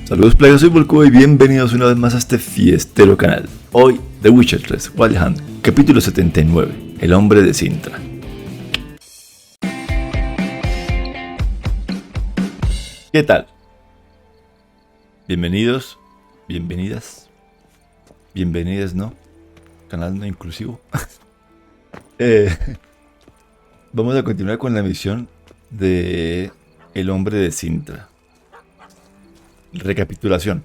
Saludos players, soy Volkova y bienvenidos una vez más a este fiestero canal. Hoy, The Witcher 3, Wild Hunt, capítulo 79, El hombre de Cintra. ¿Qué tal? Bienvenidos, bienvenidas, no, canal no inclusivo. Vamos a continuar con la misión de El hombre de Cintra. Recapitulación.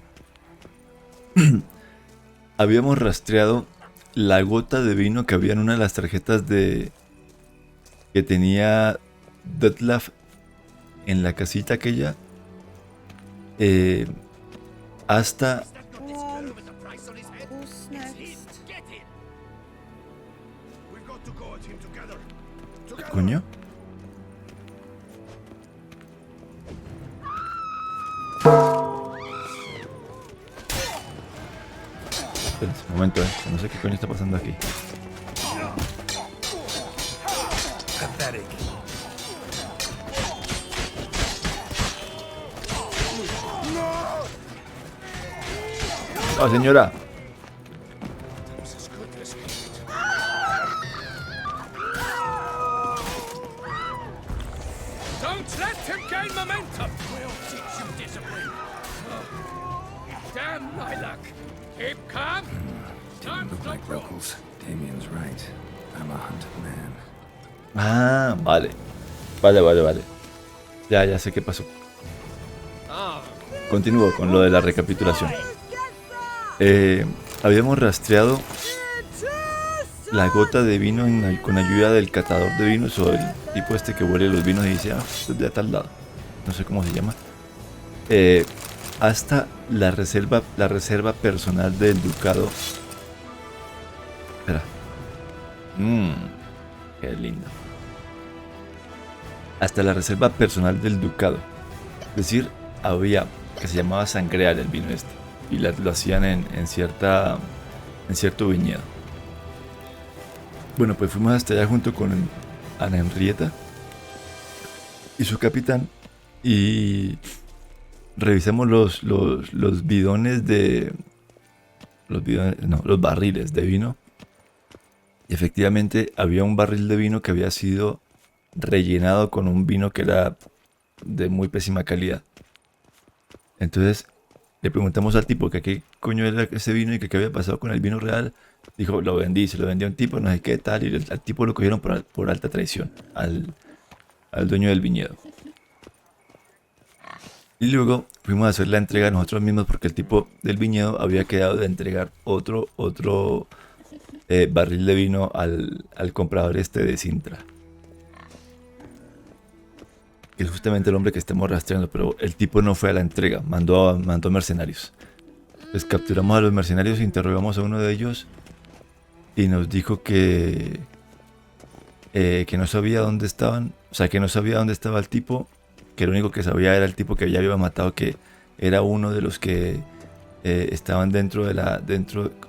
Habíamos rastreado la gota de vino que había en una de las tarjetas que tenía Detlef en la casita aquella, hasta ¿qué coño? Espérense un momento, no sé qué coño está pasando aquí. ¡Oh, señora! Don't let him gain momentum! We'll teach you discipline. Damn my luck. Keep calm. Didn't look like locals. Damien's right. I'm a hunted man. Ah, vale. Ya sé qué pasó. Continúo con lo de la recapitulación. Habíamos rastreado la gota de vino con ayuda del catador de vinos, o el tipo este que huele los vinos y dice, esto es de tal lado, no sé cómo se llama, hasta la reserva personal del ducado. Espera. Qué lindo. Hasta la reserva personal del ducado. Es decir, había, que se llamaba sangreal el vino este, y lo hacían en cierto viñedo. Bueno, pues fuimos hasta allá junto con Anna Henrrieta y su capitán, y revisamos los bidones los barriles de vino. Y efectivamente había un barril de vino que había sido rellenado con un vino que era de muy pésima calidad. Entonces le preguntamos al tipo que qué coño era ese vino y que qué había pasado con el vino real. Dijo, lo vendí, se lo vendió a un tipo, no sé qué tal, y al tipo lo cogieron por alta traición, al dueño del viñedo. Y luego fuimos a hacer la entrega nosotros mismos, porque el tipo del viñedo había quedado de entregar otro barril de vino al comprador este de Cintra, que es justamente el hombre que estamos rastreando, pero el tipo no fue a la entrega, mandó mercenarios. Pues capturamos a los mercenarios, interrogamos a uno de ellos y nos dijo que no sabía dónde estaban, o sea, que no sabía dónde estaba el tipo, que lo único que sabía era el tipo que ya había matado, que era uno de los que estaban dentro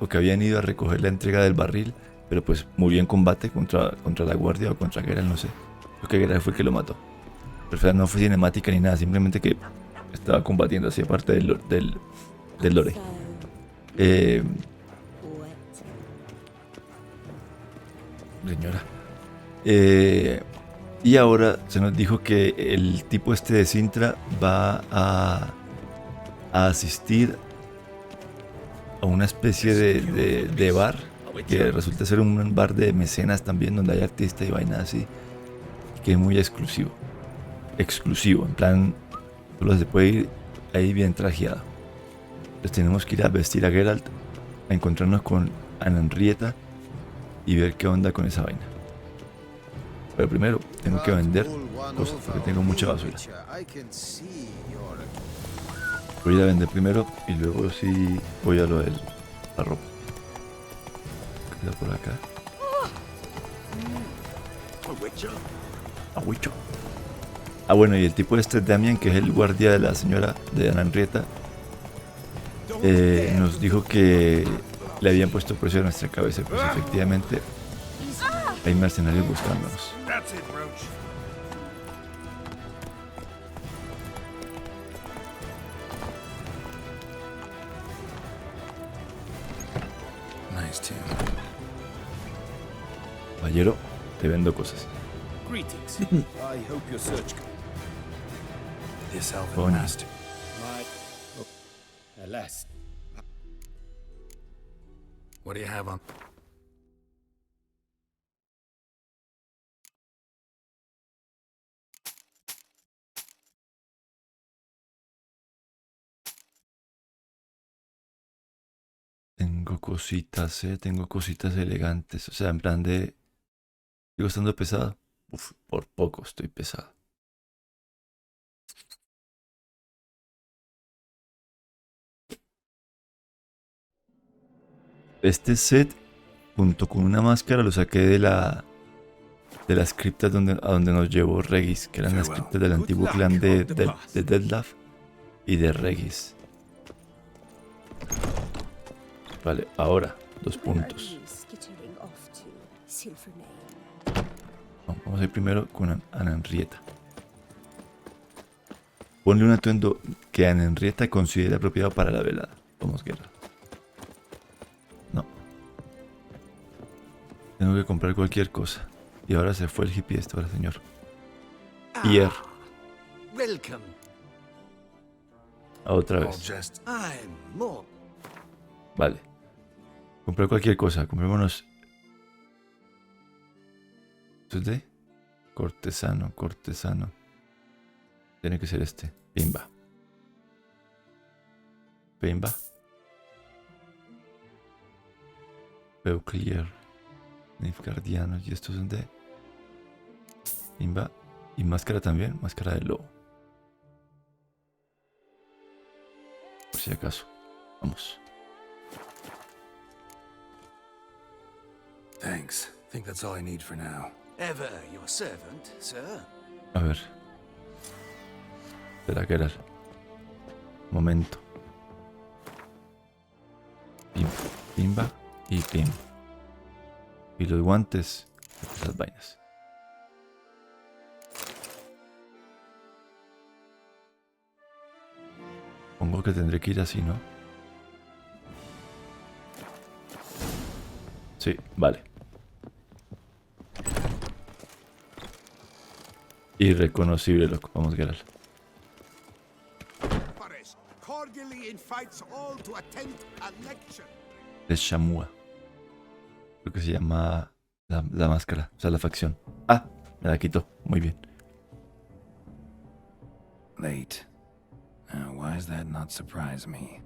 o que habían ido a recoger la entrega del barril, pero pues murió en combate contra la guardia o contra Geralt, no sé. Creo que Geralt fue el que lo mató. Pero no fue cinemática ni nada, simplemente que estaba combatiendo así, aparte del lore. Señora. Y ahora se nos dijo que el tipo este de Cintra va a asistir a una especie de bar, que resulta ser un bar de mecenas también, donde hay artistas y vainas así, que es muy exclusivo, en plan solo se puede ir ahí bien trajeado. Entonces tenemos que ir a vestir a Geralt, a encontrarnos con Anna Henrrieta y ver qué onda con esa vaina. Pero primero tengo que vender cosas porque tengo mucha basura. Voy a ir a vender primero y luego sí voy a lo de la ropa. Queda por acá. Ahuicho. Ah, bueno, y el tipo este Damien, que es el guardia de la señora de Anna Henrrieta, nos dijo que le habían puesto precio a nuestra cabeza. Pues efectivamente hay mercenarios buscándonos. Nice tune. Caballero, te vendo cosas. Greetings. I hope your search. This elven Bonnie. master. My. Oh, alas. What do you have on? Tengo cositas elegantes. O sea, en plan de. Sigo estando pesado. Uf, por poco estoy pesado. Este set, junto con una máscara, lo saqué de las criptas a donde nos llevó Regis, que eran las Farewell. criptas del antiguo clan de Deadlaf y de Regis. Vale, ahora, 2 puntos. Vamos a ir primero con Anna Henrrieta. Ponle un atuendo que Anna Henrrieta considere apropiado para la velada. Vamos, guerra. No. Tengo que comprar cualquier cosa. Y ahora se fue el hippie este, ahora señor. Pierre. Welcome. Otra All vez. just I'm more. Vale. Comprar cualquier cosa. Comprémonos. ¿Esto es de? Cortesano. Tiene que ser este. Pimba. Peuclier. Nifgardianos. Y estos son de. Pimba. Y máscara también. Máscara de lobo. Por si acaso. Vamos. thanks. Think that's all I need for now. Ever your servant, sir. A ver. Espera, Geralt. Momento. Pimba y pim. Y los guantes. Esas vainas. Supongo que tendré que ir así, ¿no? Sí, vale. Irreconocible, loco. Vamos, Geralt. Cordially invites all to attend a lecture. Es Shamua. Creo que se llama la máscara. O sea, la facción. Ah, me la quitó. Muy bien. Late. Why does that not surprise me?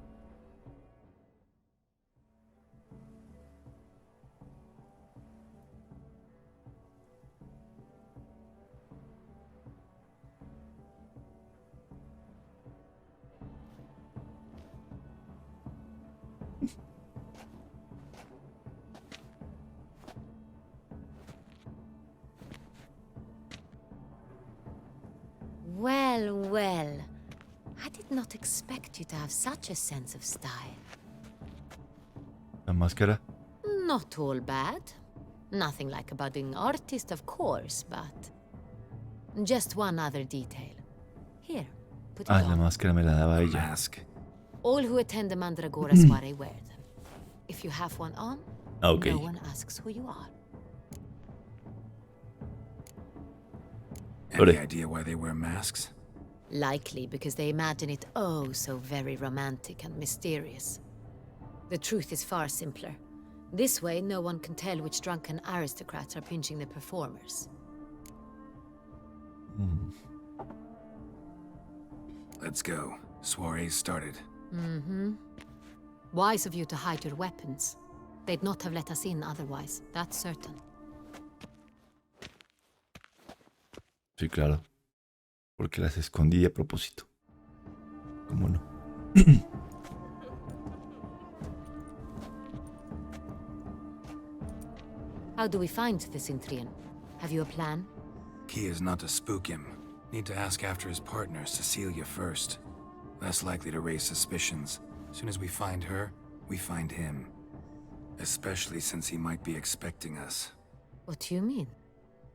Well, well. I did not expect you to have such a sense of style. La máscara. Not all bad. Nothing like a budding artist, of course, but... Just one other detail. Here, put it Ah, la on. máscara me la daba A ella. mask. All who attend the Mandragora soiree wear them. If you have one on, Ok. no one asks who you are. Any Ore. idea why they wear masks? Likely because they imagine it oh so very romantic and mysterious. The truth is far simpler. This way, no one can tell which drunken aristocrats are pinching the performers. Let's go. Soiree's started. Mm-hmm. Wise of you to hide your weapons. They'd not have let us in otherwise, that's certain. Sí, claro. Porque las escondí a propósito. ¿Cómo no? How do we find the Cintrian? Have you a plan? Key is not to spook him. Need to ask after his partner, Cecilia, first. Less likely to raise suspicions. Soon as we find her, we find him. Especially since he might be expecting us. What do you mean?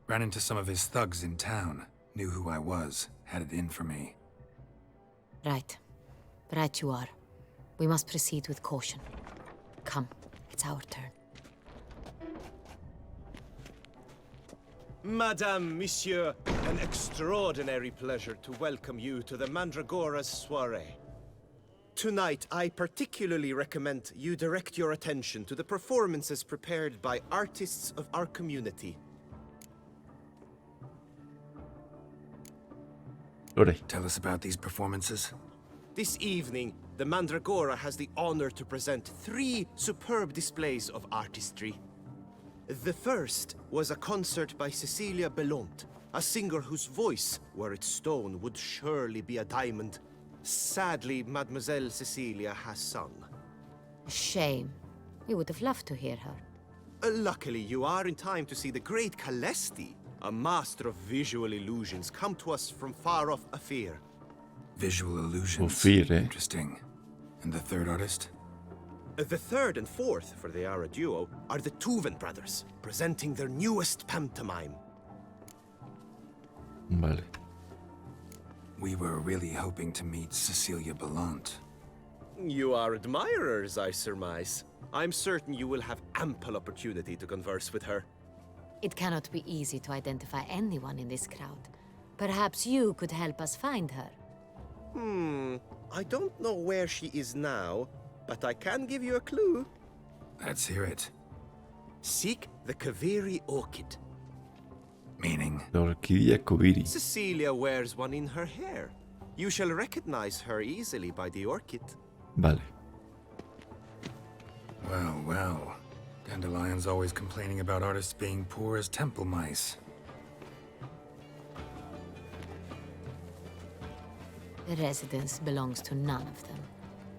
Ran into some of his thugs in town. Knew who I was. Had it in for me. Right. Right you are. We must proceed with caution. Come, it's our turn. Madame, Monsieur, an extraordinary pleasure to welcome you to the Mandragora's soiree. Tonight, I particularly recommend you direct your attention to the performances prepared by artists of our community. Lore. Tell us about these performances. This evening, the Mandragora has the honor to present 3 superb displays of artistry. The first was a concert by Cecilia Belont, a singer whose voice, were it stone, would surely be a diamond. Sadly, Mademoiselle Cecilia has sung. Shame. We would have loved to hear her. Luckily, you are in time to see the great Calesti, a master of visual illusions, come to us from far off Afir. Visual illusions. Ofir, eh? Interesting. And the third artist? The third and fourth, for they are a duo, are the Tuven brothers, presenting their newest pantomime. Vale. We were really hoping to meet Cecilia Belont. You are admirers, I surmise. I'm certain you will have ample opportunity to converse with her. It cannot be easy to identify anyone in this crowd. Perhaps you could help us find her. I don't know where she is now, but I can give you a clue. Let's hear it. Seek the Kaviri orchid. Meaning? La orquídea Koviri. Cecilia wears one in her hair. You shall recognize her easily by the orchid. Vale. Well, well. Dandelion's always complaining about artists being poor as temple mice. The residence belongs to none of them.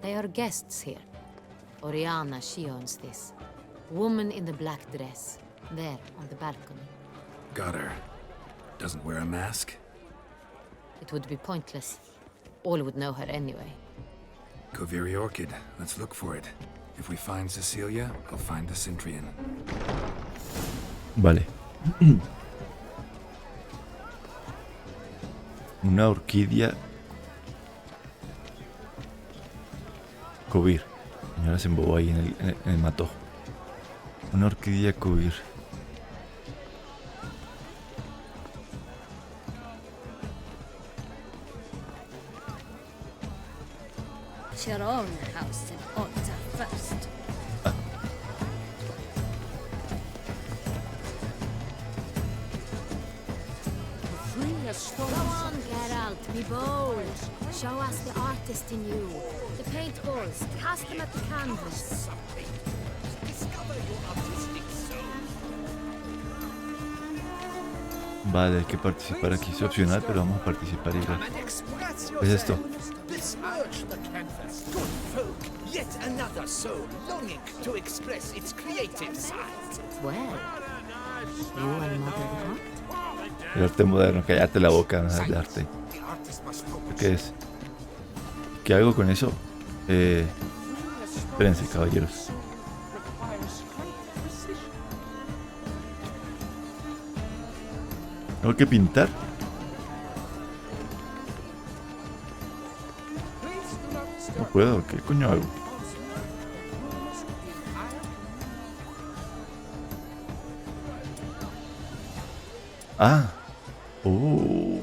They are guests here. Oriana, she owns this. Woman in the black dress. There, on the balcony. Got her. Doesn't wear a mask? It would be pointless. All would know her anyway. Koviri Orchid. Let's look for it. If we find Cecilia, I'll find the Cintrian. Vale. Una orquídea Kovir. Señora se embobó ahí en el matojo. Una orquídea Kovir. Your own house and altar first. Go on, Geralt, be bold. Show us the artist in you. The paintballs, cast them at the canvas. Vale, hay que participar aquí. Es opcional, pero vamos a participar igual. ¿Qué es esto? Besmirch the canvas. Good folk, yet another soul longing to express its creative side. Well, you are modern art? El arte moderno. Cállate la boca, no es de arte. ¿Qué es? ¿Qué hago con eso? Espérense, caballeros. ¿Tengo que pintar? No puedo, ¿qué coño hago? Ah. Oh.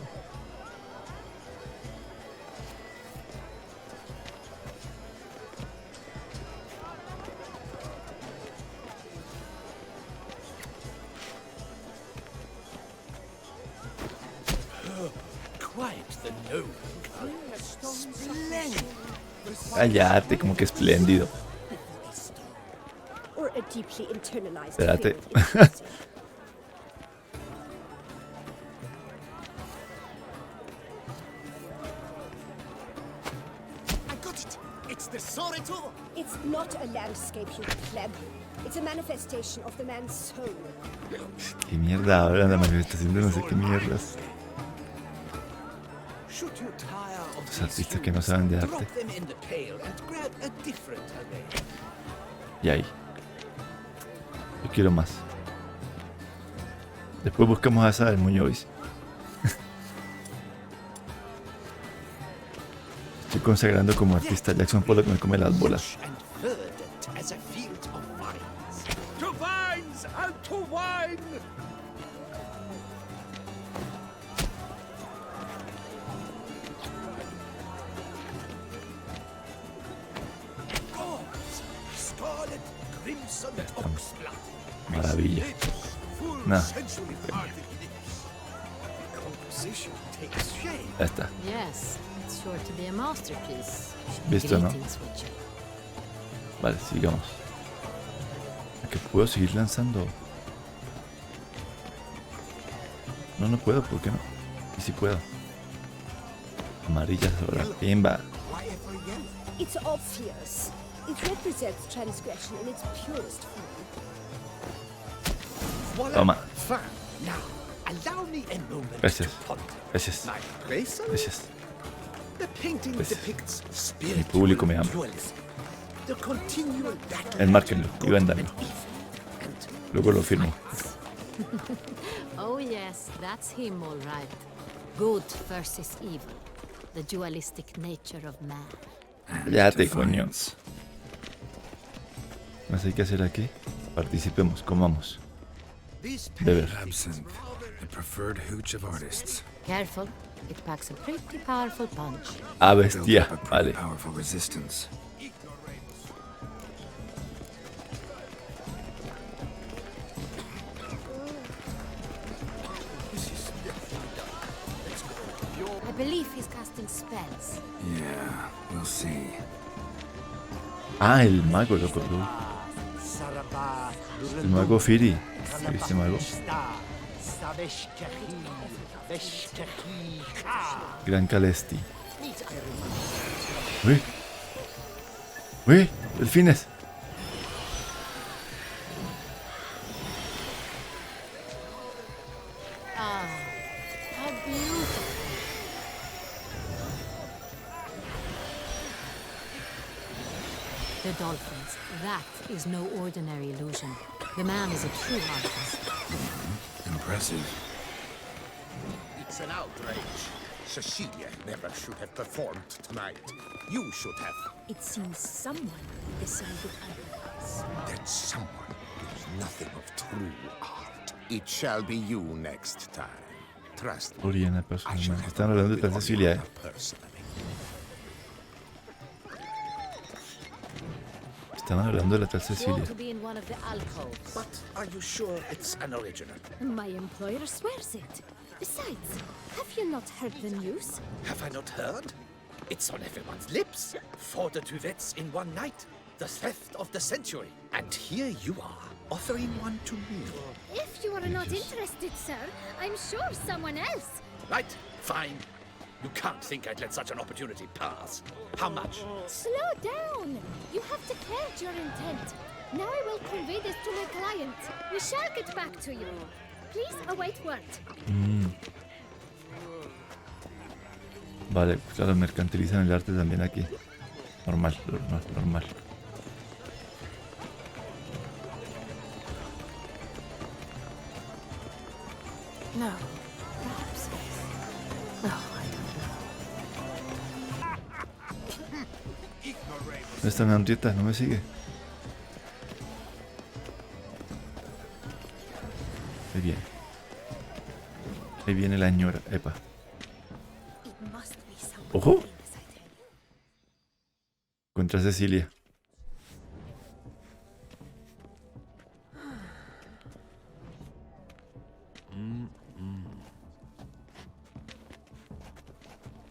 Quite the noble color. Splendid. Cállate, como que espléndido. Or a deeply internalized Espérate. I got it. It's the Sorito. It's not a landscape, you pleb. It's a manifestation of the man's soul. ¿Qué mierda hablan de manifestación de no sé qué mierdas? Should you tire of Los these artistas que no saben de hues, arte. drop them in the pail and grab a different array. Y ahí. Yo quiero más. Después buscamos a esa del Muñoz. Estoy consagrando como artista. Jackson Pollock me come las bolas. And verdant as a field of vines. To vines and to wine! crimson estamos. oxblood. Maravilla. Full Nah. sensually ardent lips. Composition takes shape. Ya está. Yes, it's sure to be a masterpiece. Visto, ¿no? Greetings, Witcher. Vale, sigamos. ¿A que puedo seguir lanzando? No, no puedo, ¿por qué no? Y si puedo. Amarilla sobre la pimba. Why ever yellow? It's obvious. It represents transgression in its purest form. Voila. Toma. Fine. Now, allow me a moment Gracias. to ponder. Gracias. My grace? Gracias. The painting Gracias. depicts Mi spiritual público me ama. dualism. The continual battle Enmárquenlo y between véndanlo. good and evil. And Luego lo firmo. Oh yes, that's him all right. Good versus evil. The dualistic nature of man. Cállate, coño. Defiance. Más hay que hacer aquí. Participemos, comamos. this Beber. Absinthe, the preferred hooch of artists. Careful, it packs a pretty powerful punch. Ah, Built bestia. up a pretty Vale. powerful resistance. I believe he's casting spells. Yeah, we'll see. Ah, el mago, loco. El mago Firi. ¿Viste mago? Gran Calesti. Uy. Uy, delfines. Ah, how beautiful. The dolphins. That is no ordinary illusion. The man is a true artist. Impressive. It's an outrage. Cecilia never should have performed tonight. You should have. It seems someone decided otherwise. That someone knows nothing of true art. It shall be you next time. Trust me. Oriana I shall personalmente. have Están hablando de tal Cecilia, Oriana personally. Estaban hablando de la tal Sure Cecilia. to be in one of the alcoves. But are you sure it's an original? My employer swears it. Besides, have you not heard the news? Have I not heard? It's on everyone's lips. 4 duets in one night. The theft of the century. And here you are, offering one to me. If you are not interested, sir, I'm sure someone else. Right, fine. You can't think I'd let such an opportunity pass. How much? Slow down. You have declared your intent. Now I will convey this to my client. We shall get back to you. Please await word. Vale, pues claro, mercantilizan el arte también aquí. Normal, normal, normal. No. Perhaps yes. No, I don't know. ¿Dónde está mi Henrrieta? No me sigue. Ahí viene. Ahí viene la ñora. Epa. It must be someone Ojo. famous, I tell you. Contra Cecilia.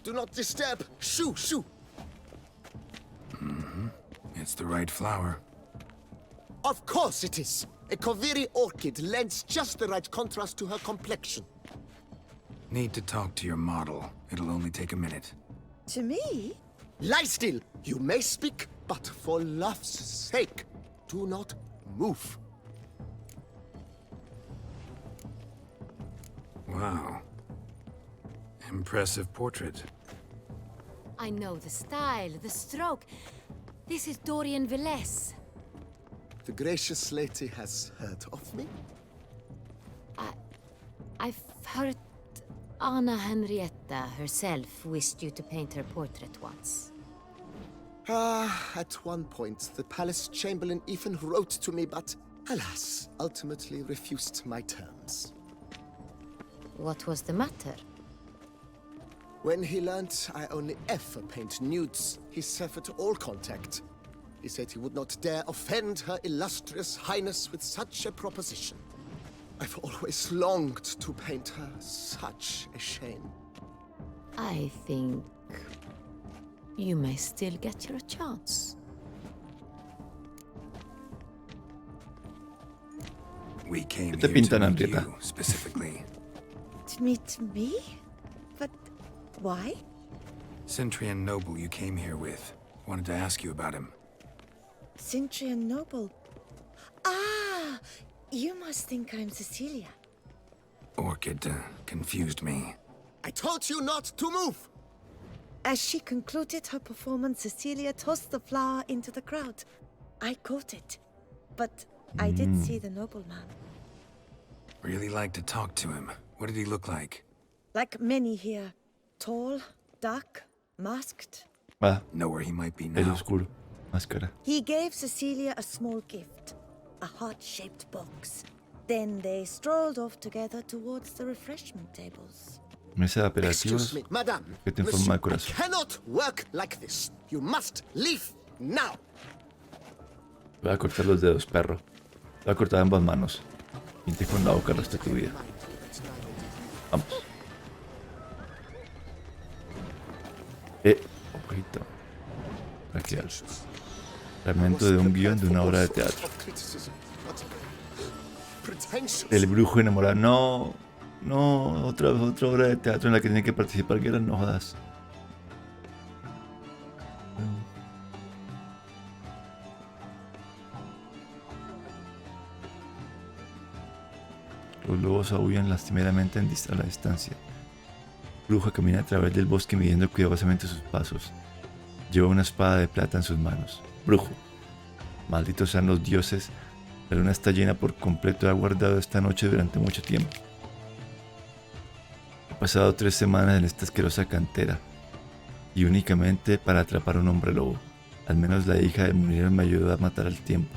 Do not disturb. Shoo, shoo. It's the right flower. Of course it is. A Koviri orchid lends just the right contrast to her complexion. Need to talk to your model. It'll only take a minute. To me? Lie still. You may speak, but for love's sake, do not move. Wow. Impressive portrait. I know the style, the stroke. This is Dorian Villesse. The gracious lady has heard of me. I've heard Anna Henrrieta herself wished you to paint her portrait once. At one point, the palace chamberlain even wrote to me, but alas, ultimately refused my terms. What was the matter? When he learned I only ever paint nudes, he severed all contact. He said he would not dare offend her illustrious highness with such a proposition. I've always longed to paint her such a shame. I think you may still get your chance. We came Te here pintan, to meet Henrietta. you, specifically. To meet me? But why? Cintrian noble you came here with. Wanted to ask you about him. Cintrian noble. Ah, you must think I'm Cecilia. Orchid confused me. I told you not to move! As she concluded her performance, Cecilia tossed the flower into the crowd. I caught it, but I did see the nobleman. Really like to talk to him. What did he look like? Like many here, tall, dark, masked. Ah, Know where he might be pelo now? oscuro. Máscara. He gave Cecilia a small gift, a heart-shaped box. Then they strolled off together towards the refreshment tables. Mesa de Excuse operativos. me, madame. Objeto en forma Monsieur, de corazón. I cannot work like this. You must leave now. Voy a cortar los dedos, perro. Voy a cortar ambas manos. Pinte con la boca el resto de tu vida. Vamos. Ojito. Brachial. Fragmento de un guión de una obra de teatro. El brujo enamorado. No. No. Otra obra de teatro en la que tiene que participar Geralt. No jodas. Los lobos aúllan lastimeramente a la distancia. El brujo camina a través del bosque midiendo cuidadosamente sus pasos. Lleva una espada de plata en sus manos. Brujo. Malditos sean los dioses. La luna está llena por completo y ha guardado esta noche durante mucho tiempo. He pasado 3 semanas en esta asquerosa cantera. Y únicamente para atrapar a un hombre lobo. Al menos la hija del molinero me ayudó a matar al tiempo.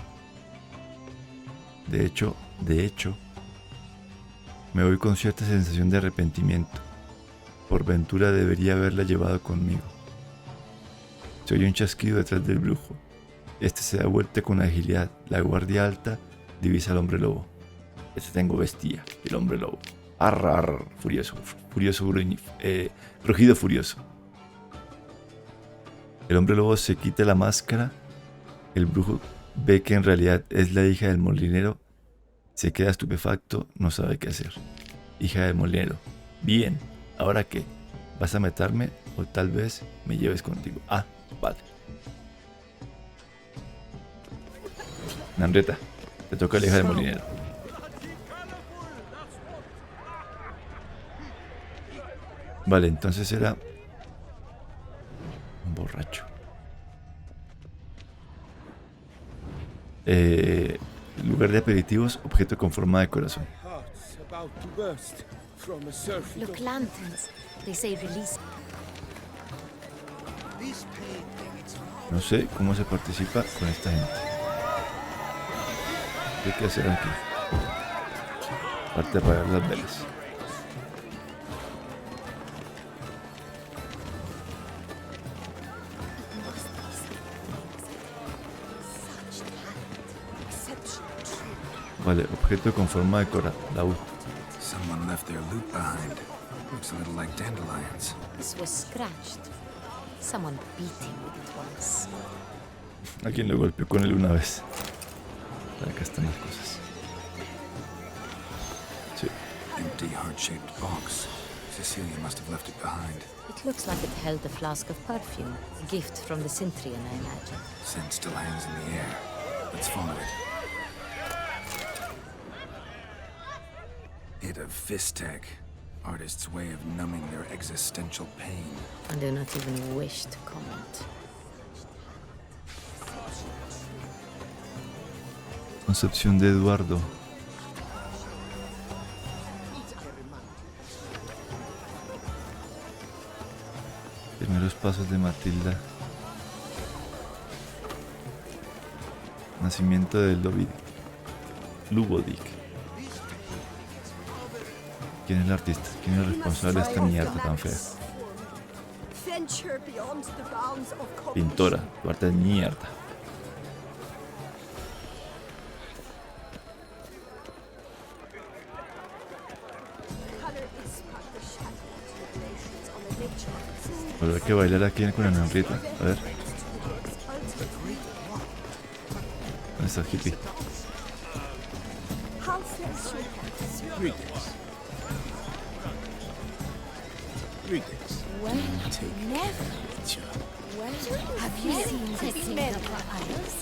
De hecho, me voy con cierta sensación de arrepentimiento. Por ventura debería haberla llevado conmigo. Se oye un chasquido detrás del brujo. Este se da vuelta con agilidad. La guardia alta divisa al hombre lobo. Tengo bestia, el hombre lobo. Arr, arr, furioso, rugido furioso. El hombre lobo se quita la máscara. El brujo ve que en realidad es la hija del molinero. Se queda estupefacto, no sabe qué hacer. Hija del molinero. Bien, ¿ahora qué? ¿Vas a matarme o tal vez me lleves contigo? Ah, vale. Henrrieta, te toca la hija del molinero. Vale, entonces era un borracho. Lugar de aperitivos, objeto con forma de corazón. Look, lanterns. They say release. No sé cómo se participa con esta gente. ¿Qué hay que hacer aquí? Aparte de apagar las velas. Vale, objeto con forma de laúd. Someone left their loot behind. Looks a little like dandelions. This was scratched. Someone beat him with it once. Alguien lo golpeó con él una vez. Acá están las cosas. Sí. Empty heart-shaped box. Cecilia must have left it behind. It looks like it held a flask of perfume. A gift from the Cintrian, I imagine. Scent still hangs in the air. Let's follow it. It a Vistech. Artist's way of numbing their existential pain. I do not even wish to comment. Concepción de Eduardo. Primeros pasos de Matilda. Nacimiento de Lubodik. ¿Quién es el artista? ¿Quién es el responsable de esta mierda tan fea? Venture beyond the bounds of Pintora, tu arte es mierda. Habrá que bailar aquí con Anna Henrrieta. A ver. ¿Dónde está el hippie? Greetings. Greetings. Well, never. Well, have you seen the Cintra Isles?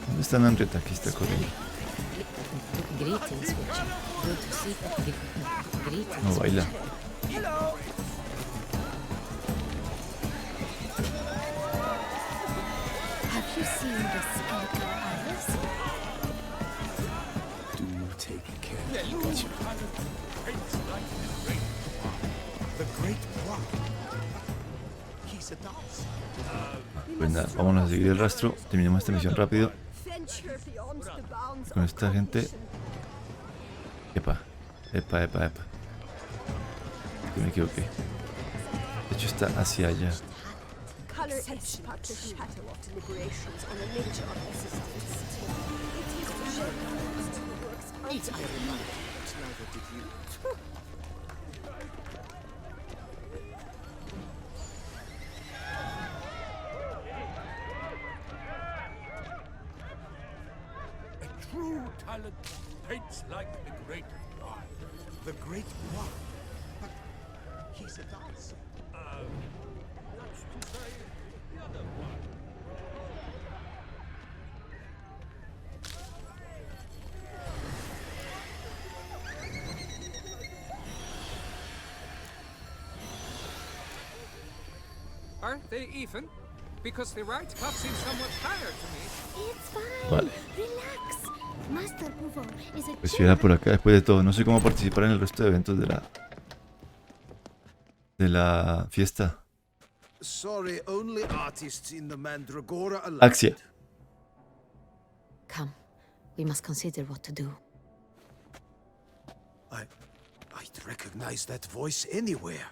¿Dónde está Anna Henrrieta? Aquí está corriendo. Greetings, Witcher. Good to see you. Greetings. No baila. Have you seen the Cintra Isles? Do take care, Witcher. The Great One. He's a dancer. Pues nada, vámonos a seguir el rastro. Terminemos esta misión rápido. Con esta gente. Epa. Epa. Que me equivoqué. De hecho está hacia allá. Color expert the shadow of deliberations on the nature of existence. It is the shadow who works ultimately. Neither did you. A true talent paints like the great one. The Great One. But he's a dancer. That's to say, the other one. Aren't they even? Because the right cuff seems somewhat tired to me. It's fine. Vale. Relax. Master Buvo is a Pues fiera por acá después de todo. No sé cómo participar en el resto de eventos de la fiesta. Sorry, only artists in the Mandragora allowed. Axia. Come. We must consider what to do. I'd recognize that voice anywhere.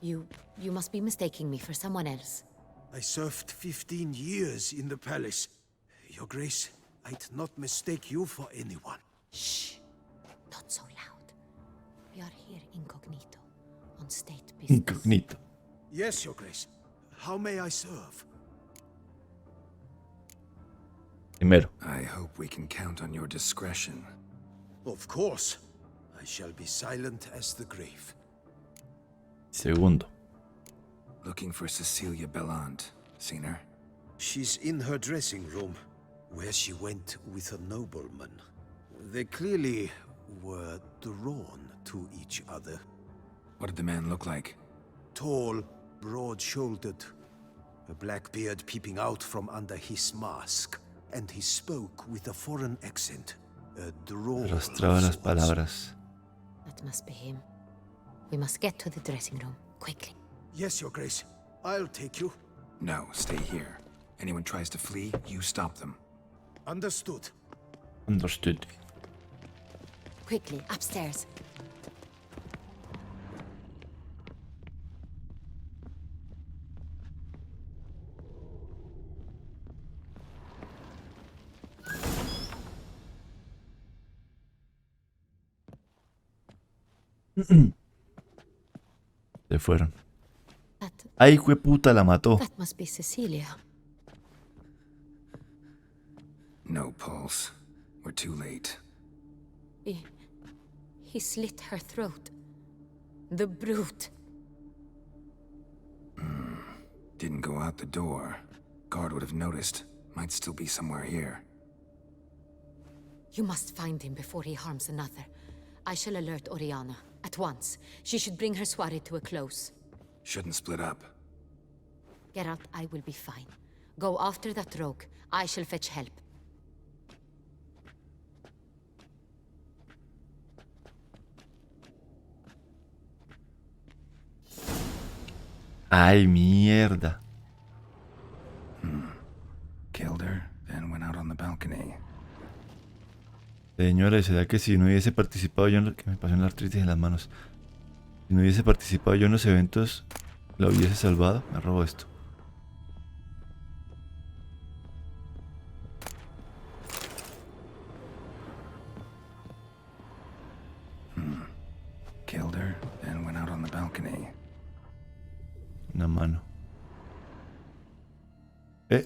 You must be mistaking me for someone else. I served 15 years in the palace. Your Grace, I'd not mistake you for anyone. Shh. Not so loud. We are here incognito. On state business. Incognito. Yes, Your Grace. How may I serve? Primero. I hope we can count on your discretion. Of course. I shall be silent as the grave. Segundo. Looking for Cecilia Bellant. Seen her? She's in her dressing room, where she went with a nobleman. They clearly were drawn to each other. What did the man look like? Tall, broad-shouldered, a black beard peeping out from under his mask, and he spoke with a foreign accent, a drawl. Arrastraba las palabras. That must be him. We must get to the dressing room, quickly. Yes, Your Grace. I'll take you. No, stay here. Anyone tries to flee, you stop them. Understood. Understood. Quickly, upstairs. Se fueron. That ¡Ay, jueputa! La mató. must be Cecilia. No pulse. We're too late. He slit her throat. The brute. Didn't go out the door. Guard would have noticed. Might still be somewhere here. You must find him before he harms another. I shall alert Oriana. At once. She should bring her soirée to a close. Shouldn't split up. Geralt, I will be fine. Go after that rogue. I shall fetch help. ¡Ay, mierda! Killed her, then went out on the balcony. Señores, ¿será que si no hubiese participado yo en lo que me pasó en la artritis en las manos? Si no hubiese participado yo en los eventos, ¿la hubiese salvado? Me robo esto. Killed her, then went out mano. Eh.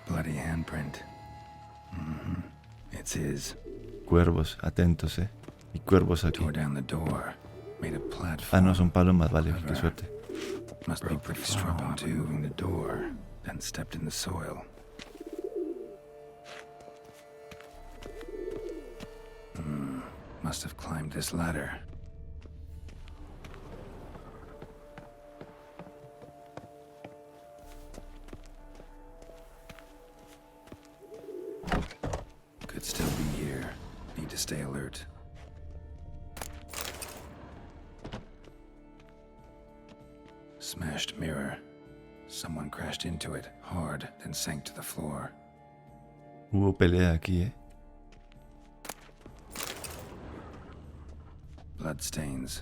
Bloody handprint. It's his. Cuervos, atentos, Y cuervos aquí. Tore down the door. Made a Ah, platform. no, son palos más, vale, qué suerte. Must be pretty strong too. Moving the door, then stepped in the soil. Must have climbed this ladder. Could still be here. Need to stay alert. Smashed mirror. Someone crashed into it hard, then sank to the floor. Hubo pelea aquí, Bloodstains.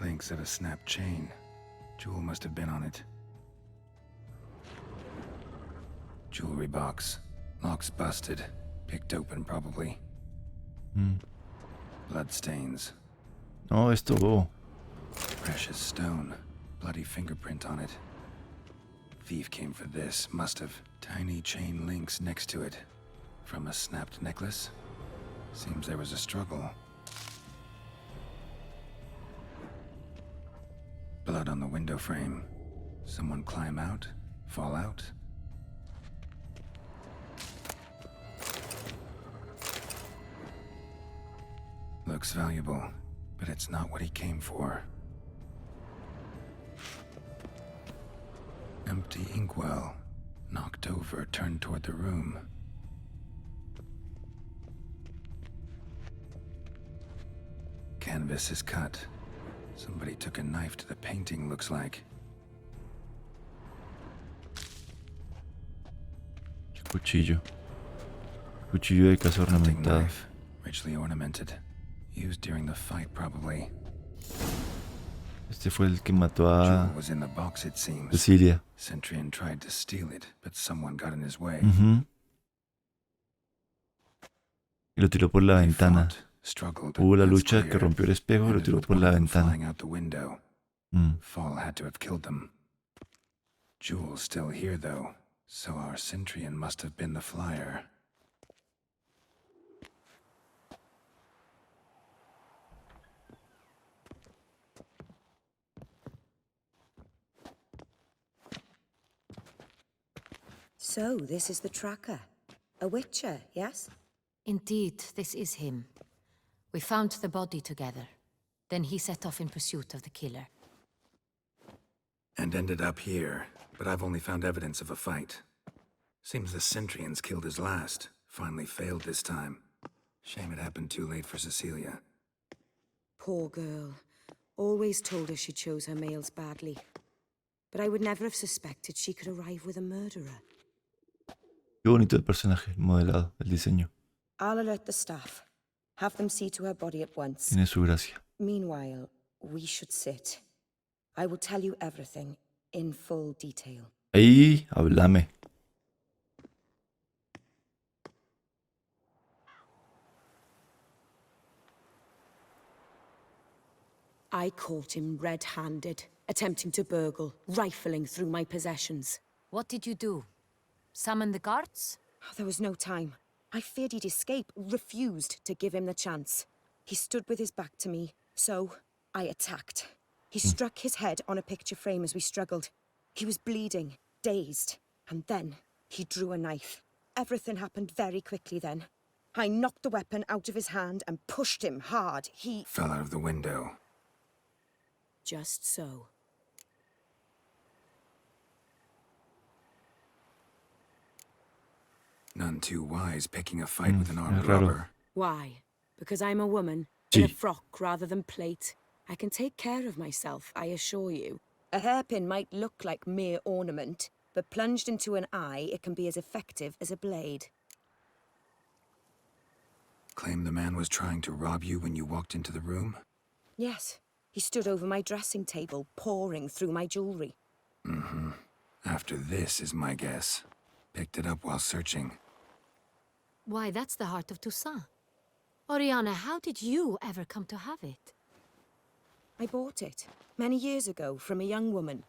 Links of a snapped chain. Jewel must have been on it. Jewelry box. Lock's busted. Picked open, probably. Bloodstains. No, esto, Precious stone. Bloody fingerprint on it. Thief came for this. Must have. Tiny chain links next to it. From a snapped necklace? Seems there was a struggle. Blood on the window frame. Someone climb out? Fall out? Looks valuable, but it's not what he came for. Empty inkwell. Knocked over, turned toward the room. Canvas is cut. Somebody took a knife to the painting, looks like. cuchillo. Cuchillo de caza Hunting ornamentado. knife, richly ornamented. Used during the fight, probably. Este fue el que mató a Jewel was in the box, it seems. Cecilia. Centurion tried to steal it, but someone got in his way. Y lo tiró por la They ventana. fought, struggled, Hubo la that's lucha que clear. rompió el espejo y lo Ended tiró with por one la of them ventana. flying out the window. Fall had to have killed them. Jewel's still here, though, so our Centurion must have been the flyer. So, this is the tracker. A witcher, yes? Indeed, this is him. We found the body together. Then he set off in pursuit of the killer. And ended up here, but I've only found evidence of a fight. Seems the Centurions killed his last. Finally failed this time. Shame it happened too late for Cecilia. Poor girl. Always told her she chose her males badly. But I would never have suspected she could arrive with a murderer. Qué bonito el personaje, el modelado, el diseño. I'll alert the staff. Have them see to her body at once. Tiene su gracia. Meanwhile, we should sit. I will tell you everything in full detail. Ahí, háblame. I caught him red-handed, attempting to burgle, rifling through my possessions. What did you do? Summon the guards? There was no time. I feared he'd escape, refused to give him the chance. He stood with his back to me, so I attacked. He struck his head on a picture frame as we struggled. He was bleeding, dazed, and then he drew a knife. Everything happened very quickly then. I knocked the weapon out of his hand and pushed him hard. He... Fell out of the window. Just so. None too wise picking a fight with an armed raro. robber. Why? Because I'm a woman, in a Sí. frock rather than plate. I can take care of myself, I assure you. A hairpin might look like mere ornament, but plunged into an eye, it can be as effective as a blade. Claim the man was trying to rob you when you walked into the room? Yes, he stood over my dressing table, pouring through my jewelry. After this is my guess. Picked it up while searching. Why, that's the heart of Toussaint. Oriana, how did you ever come to have it? I bought it many years ago from a young woman.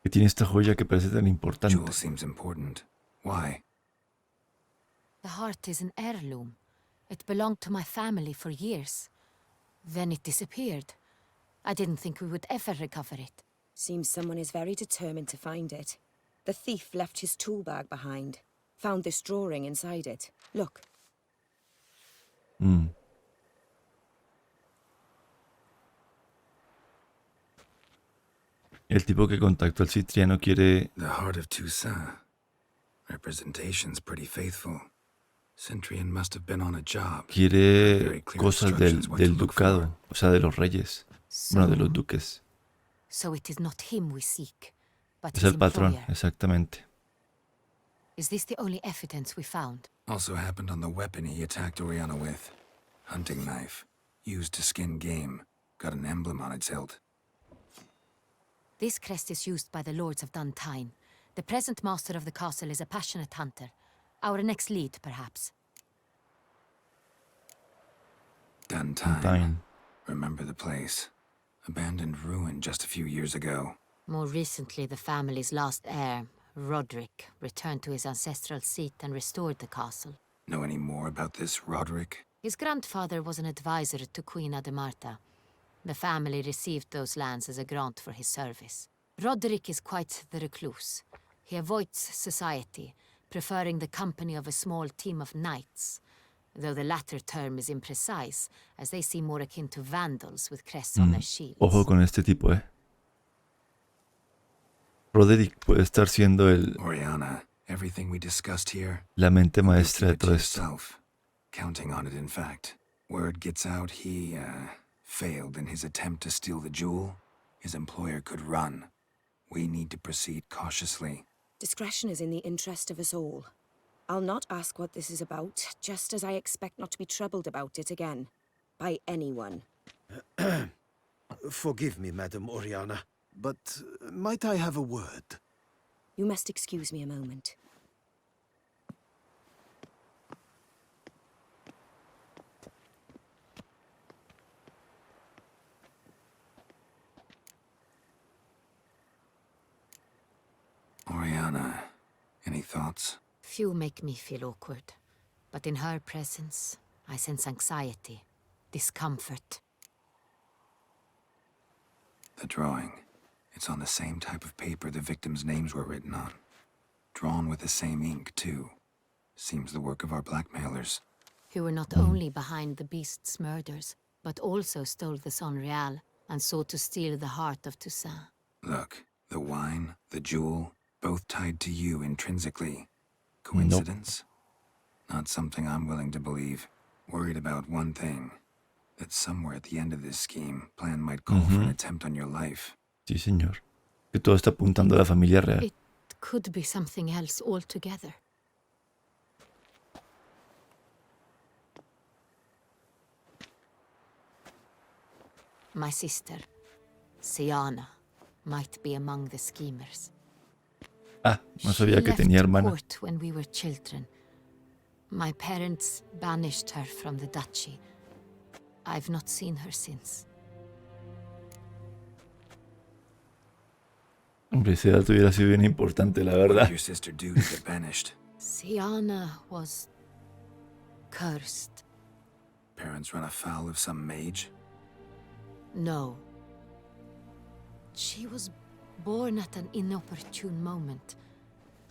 Que tiene esta joya que parece tan Jewel importante. seems important. Why? The heart is an heirloom. It belonged to my family for years. Then it disappeared. I didn't think we would ever recover it. Seems someone is very determined to find it. The thief left his tool bag behind. Found this drawing inside it. Look. El tipo que contactó al Citriano quiere... The heart of Toussaint. Representation's pretty faithful. Centurion must have been on a job. Quiere cosas del ducado, o sea, de los reyes. Bueno, de los duques. So it is not him we seek, but Es his el patrón, employer. exactamente. Is this the only evidence we found? Also happened on the weapon he attacked Oriana with. Hunting knife. Used to skin game. Got an emblem on its hilt. This crest is used by the lords of Duntine. The present master of the castle is a passionate hunter. Our next lead, perhaps. Duntine. Remember the place. Abandoned ruin just a few years ago. More recently, the family's last heir, Roderick, returned to his ancestral seat and restored the castle. Know any more about this Roderick? His grandfather was an advisor to Queen Ademarta. The family received those lands as a grant for his service. Roderick is quite the recluse. He avoids society, preferring the company of a small team of knights, though the latter term is imprecise, as they seem more akin to vandals with crests on their shields. Ojo con este tipo, Roderick puede estar siendo Oriana, everything we discussed here. la mente maestra de Keep it to todo esto. yourself. Counting on it, in fact. Word gets out he, failed in his attempt to steal the jewel. His employer could run. We need to proceed cautiously. Discretion is in the interest of us all. I'll not ask what this is about, just as I expect not to be troubled about it again. By anyone. Forgive me, Madam Oriana, but might I have a word? You must excuse me a moment. Oriana, any thoughts? Few make me feel awkward, but in her presence, I sense anxiety, discomfort. The drawing. It's on the same type of paper the victims' names were written on. Drawn with the same ink, too. Seems the work of our blackmailers. Who were not only behind the beast's murders, but also stole the Son Real and sought to steal the heart of Toussaint. Look, the wine, the jewel, both tied to you intrinsically. Coincidence? Not something I'm willing to believe. Worried about one thing. That somewhere at the end of this scheme, plan might call for an attempt on your life. Sí, señor. Que todo está apuntando a la familia real. It could be something else altogether. My sister, Siana, might be among the schemers. Ah, no sabía que tenía hermana. She left court when we were children. My parents banished her from the duchy. I've not seen her since. Hombre, ese dato hubiera sido bien importante, la What did verdad. your sister do to get banished? Siana was cursed. Parents run afoul of some mage? No. She was born at an inopportune moment.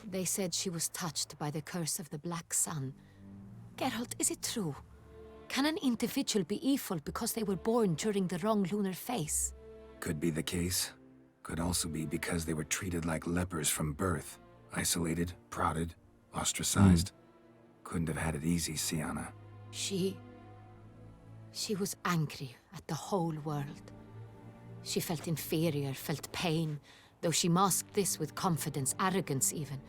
They said she was touched by the curse of the Black Sun. Geralt, is it true? Can an individual be evil because they were born during the wrong lunar phase? Could be the case. Could also be because they were treated like lepers from birth. Isolated, prodded, ostracized. Couldn't have had it easy, Siana. She was angry at the whole world. She felt inferior, felt pain, though she masked this with confidence, arrogance even.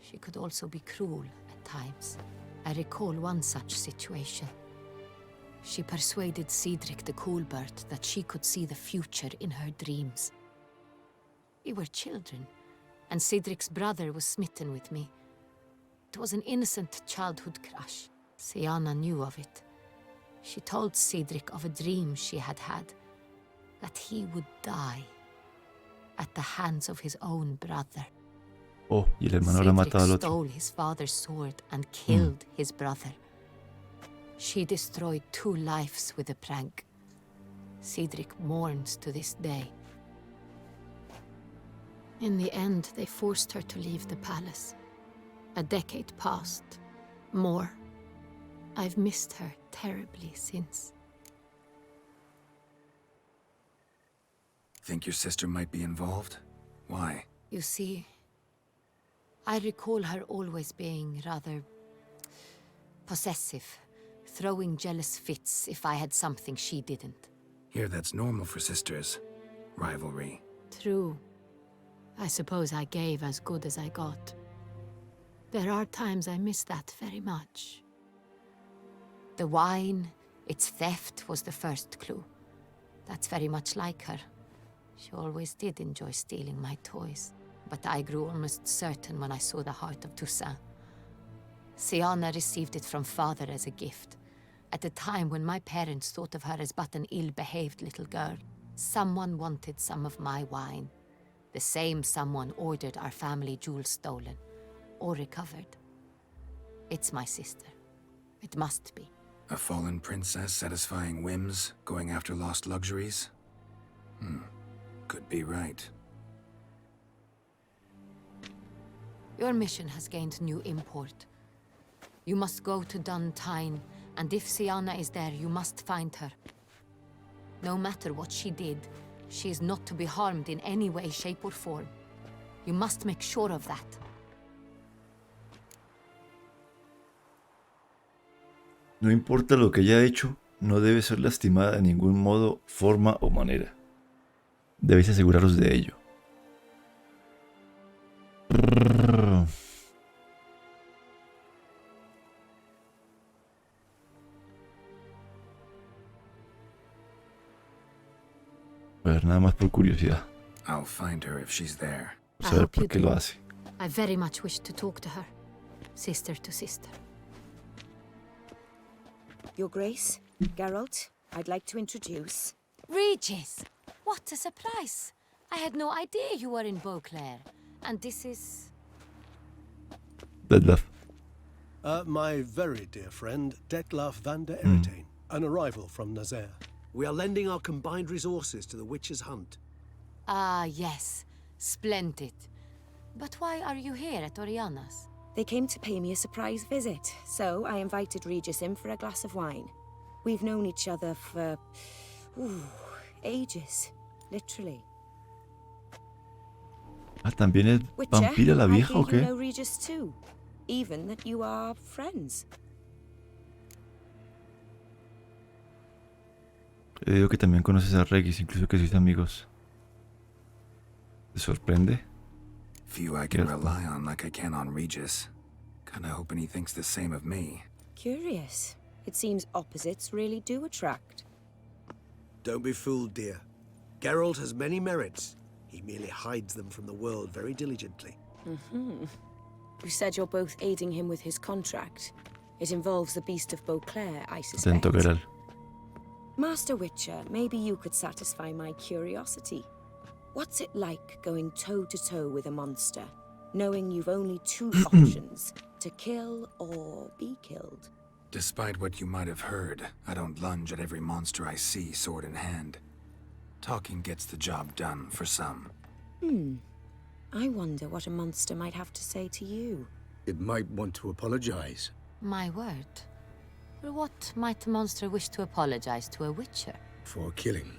She could also be cruel at times. I recall one such situation. She persuaded Cedric the Coolbird that she could see the future in her dreams. We were children, and Cedric's brother was smitten with me. It was an innocent childhood crush. Sienna knew of it. She told Cedric of a dream she had had, that he would die at the hands of his own brother. Oh, y el hermano habrá matado al Cedric otro. stole his father's sword and killed his brother. She destroyed 2 lives with a prank. Cedric mourns to this day. In the end, they forced her to leave the palace. A decade passed. More. I've missed her terribly since. Think your sister might be involved? Why? You see, I recall her always being rather possessive, throwing jealous fits if I had something she didn't. Here, that's normal for sisters. Rivalry. True. I suppose I gave as good as I got. There are times I miss that very much. The wine, its theft, was the first clue. That's very much like her. She always did enjoy stealing my toys. But I grew almost certain when I saw the heart of Toussaint. Sienna received it from father as a gift. At a time when my parents thought of her as but an ill-behaved little girl. Someone wanted some of my wine. The same someone ordered our family jewels stolen. Or recovered. It's my sister. It must be. A fallen princess satisfying whims, going after lost luxuries? Could be right. Your mission has gained new import. You must go to Duntine, and if Sienna is there, you must find her. No matter what she did, she is not to be harmed in any way, shape, or form. You must make sure of that. No importa lo que haya hecho, no debe ser lastimada de ningún modo, forma o manera. Debéis aseguraros de ello. A ver, nada más por curiosidad. I'll find her if she's there. Por saber por qué lo hace. I very much wish to talk to her. Sister to sister. Your Grace, Geralt, I'd like to introduce... Regis! What a surprise! I had no idea you were in Beauclair. And this is... Detlef. My very dear friend, Detlef van der Eretain, an arrival from Nazaire. We are lending our combined resources to the witch's hunt. Ah, yes. Splendid. But why are you here at Oriana's? They came to pay me a surprise visit, so I invited Regis in for a glass of wine. We've known each other for... ages. Literally. Ah, ¿también es vampira la vieja o I hear qué? you know Regis too. Even that you are friends. Digo que también conoces a Regis, incluso que sois amigos. ¿Te sorprende? Few I can rely on like I can on Regis. Kinda hoping he thinks the same of me. Curious. It seems opposites really do attract. Don't be fooled, dear. Geralt has many merits. He merely hides them from the world very diligently. You said you're both aiding him with his contract. It involves the Beast of Beauclair, I suspect. Atento, Geralt. Master Witcher, maybe you could satisfy my curiosity. What's it like going toe-to-toe with a monster, knowing you've only 2 options, to kill or be killed? Despite what you might have heard, I don't lunge at every monster I see sword in hand. Talking gets the job done for some. I wonder what a monster might have to say to you. It might want to apologize. My word. For what might a monster wish to apologize to a witcher? For killing.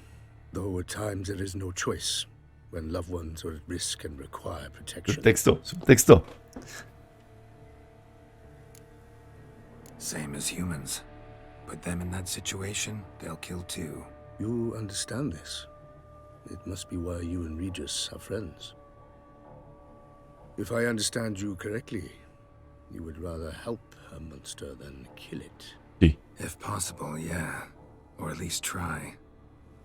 Though at times there is no choice, when loved ones are at risk and require protection. Subtexto, subtexto. Same as humans. Put them in that situation, they'll kill too. You understand this. It must be why you and Regis are friends. If I understand you correctly, you would rather help a monster than kill it. Sí. If possible, yeah. Or at least try.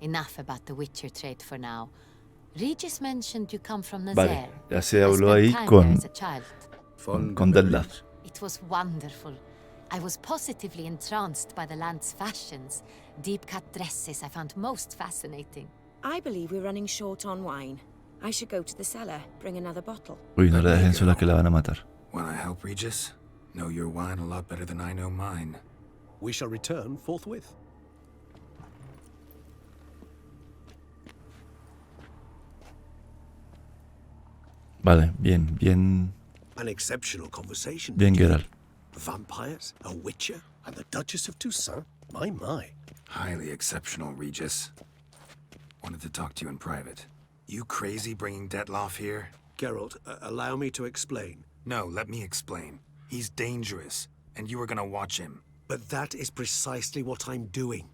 Enough about the witcher trait for now. Regis mentioned you come from Vale, Nazaire. ya se I habló spent ahí time there con, as a child. con Detlef. It was wonderful. I was positively entranced by the land's fashions. Deep-cut dresses I found most fascinating. I believe we're running short on wine. I should go to the cellar, bring another bottle. Uy, no la dejen sola que la van a matar. Wanna help, Regis? Know your wine a lot better than I know mine. We shall return forthwith. Vale, bien, An exceptional conversation. bien, Geralt. Vampires, a witcher, and the Duchess of Toussaint. My. Highly exceptional, Regis. Wanted to talk to you in private. You crazy bringing Detlef here? Geralt, allow me to explain. No, let me explain. He's dangerous, and you were gonna watch him. But that is precisely what I'm doing.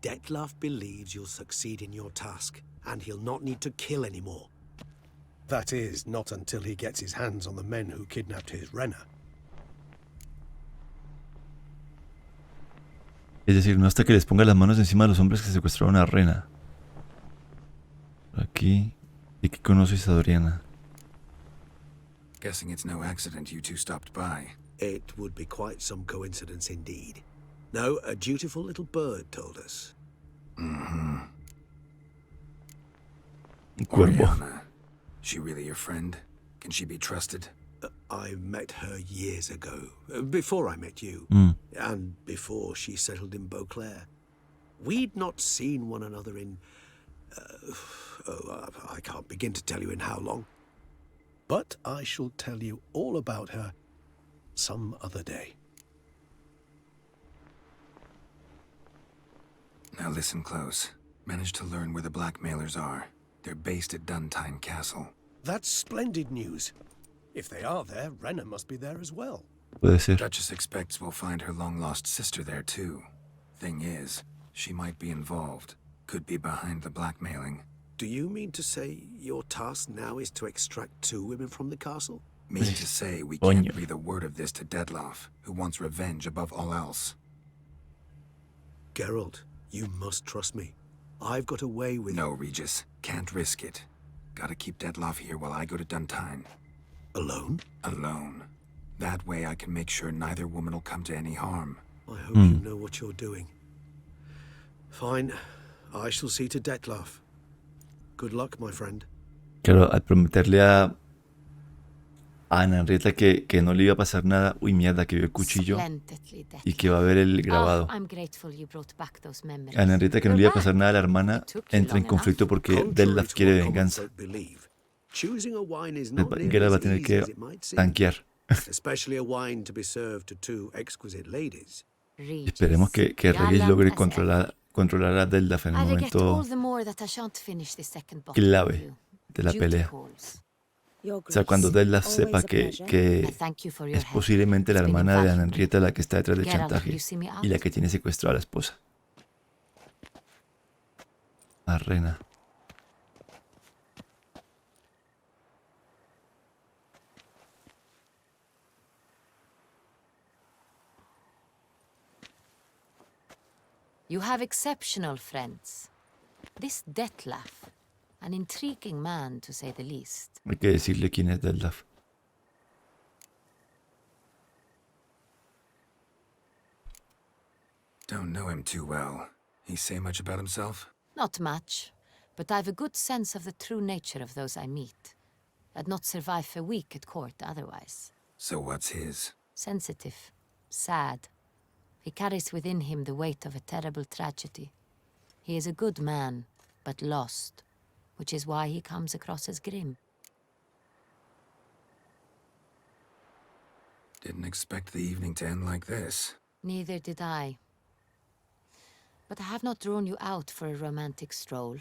Detlef believes you'll succeed in your task, and he'll not need to kill anymore. That is, not until he gets his hands on the men who kidnapped his Renna. Es decir, no hasta que les ponga las manos encima de los hombres que secuestraron a Rena. Por aquí. ¿Y qué conoce Isadoriana? Guessing it's no accident you two stopped by. It would be quite some coincidence indeed. No, a dutiful little bird told us. Mm-hmm. Un cuervo. Oriana, she really your friend? Can she be trusted? I met her years ago, before I met you, and before she settled in Beauclair. We'd not seen one another in... I can't begin to tell you in how long. But I shall tell you all about her some other day. Now listen close. Managed to learn where the blackmailers are. They're based at Duntine Castle. That's splendid news. If they are there, Renna must be there as well. Puede ser. Duchess expects we'll find her long-lost sister there, too. Thing is, she might be involved. Could be behind the blackmailing. Do you mean to say your task now is to extract 2 women from the castle? Mean to say we can't breathe a word of this to Detlef, who wants revenge above all else. Geralt, you must trust me. I've got a way with... No, Regis. Can't risk it. Gotta keep Detlef here while I go to Duntine. Alone? Alone. That way I can make sure neither woman will come to any harm. I hope you know what you're doing. Fine. I shall see to Detlef. Good luck, my friend. Claro, al prometerle a Anna Henrrieta que no le iba a pasar nada. Uy, mierda, que vio el cuchillo y que va a ver el grabado. Anna Henrrieta que no le iba a pasar nada a la hermana entra en conflicto porque Detlef quiere venganza. Geralt va a tener que tanquear. Esperemos que Regis logre controlar a Detlef en el momento clave de la pelea. O sea, cuando Detlef sepa que es posiblemente la hermana de Anna Henrrieta la que está detrás del chantaje y la que tiene secuestrada a la esposa. A Rena. You have exceptional friends. This Detlef, an intriguing man to say the least. Hay que decirle quién es Detlef. Don't know him too well. He say much about himself? Not much, but I've a good sense of the true nature of those I meet. I'd not survive a week at court otherwise. So what's his? Sensitive, sad. He carries within him the weight of a terrible tragedy. He is a good man, but lost, which is why he comes across as grim. Didn't expect the evening to end like this. Neither did I. But I have not drawn you out for a romantic stroll.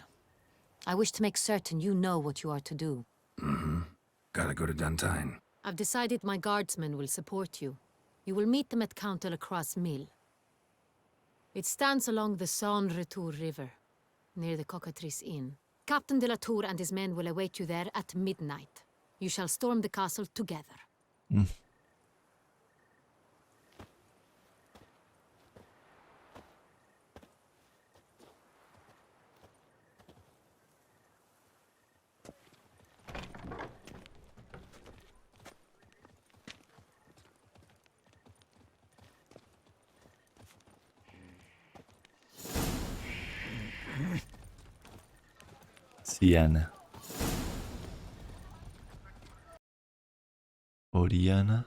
I wish to make certain you know what you are to do. Gotta go to Duntine. I've decided my guardsmen will support you. You will meet them at Count de la Croix's mill. It stands along the Saône-Retour River, near the Cockatrice Inn. Captain de la Tour and his men will await you there at midnight. You shall storm the castle together. Diana. Oriana.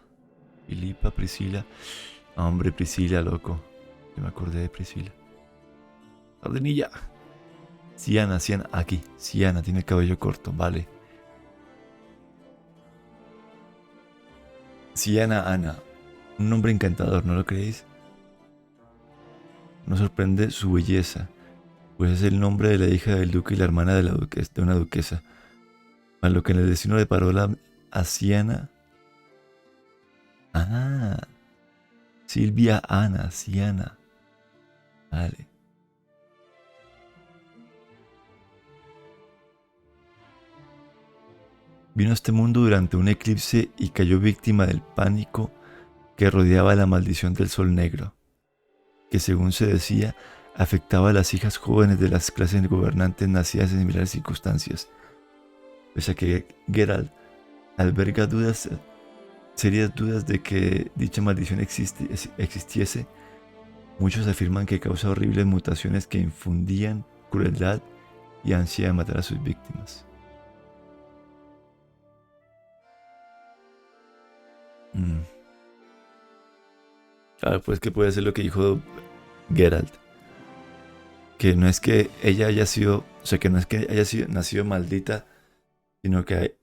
Filipa, Priscila. Hombre, Priscila, loco. Yo me acordé de Priscila. Ardenilla. Siana, aquí. Siana, tiene el cabello corto, vale. Siana Ana. Un nombre encantador, ¿no lo creéis? Nos sorprende su belleza, pues es el nombre de la hija del duque y la hermana de una duquesa. A lo que en el destino le paró a Siana. Ah, Silvia Ana, Siana. Vale. Vino a este mundo durante un eclipse y cayó víctima del pánico que rodeaba la maldición del sol negro, que según se decía afectaba a las hijas jóvenes de las clases gobernantes nacidas en similares circunstancias. Pese a que Geralt alberga serias dudas de que dicha maldición existiese, muchos afirman que causa horribles mutaciones que infundían crueldad y ansia de matar a sus víctimas. Claro, pues que puede ser lo que dijo Geralt. Que no es que ella haya sido, o sea, que no es que haya nacido maldita, sino que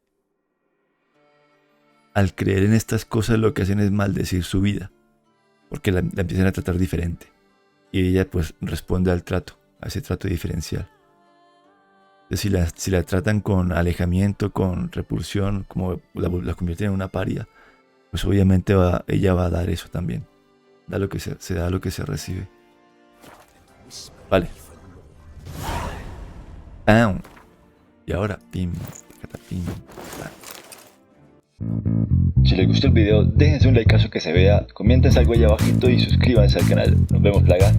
al creer en estas cosas lo que hacen es maldecir su vida, porque la empiezan a tratar diferente. Y ella pues responde al trato, a ese trato diferencial. Entonces, si la tratan con alejamiento, con repulsión, como la convierten en una paria, pues obviamente ella va a dar eso también. Da lo que se da lo que se recibe. Vale. ¡Pam! Y ahora, pim, pim. Si les gustó el video, déjense un likeazo que se vea, comenten algo ahí abajito y suscríbanse al canal. Nos vemos, plaga.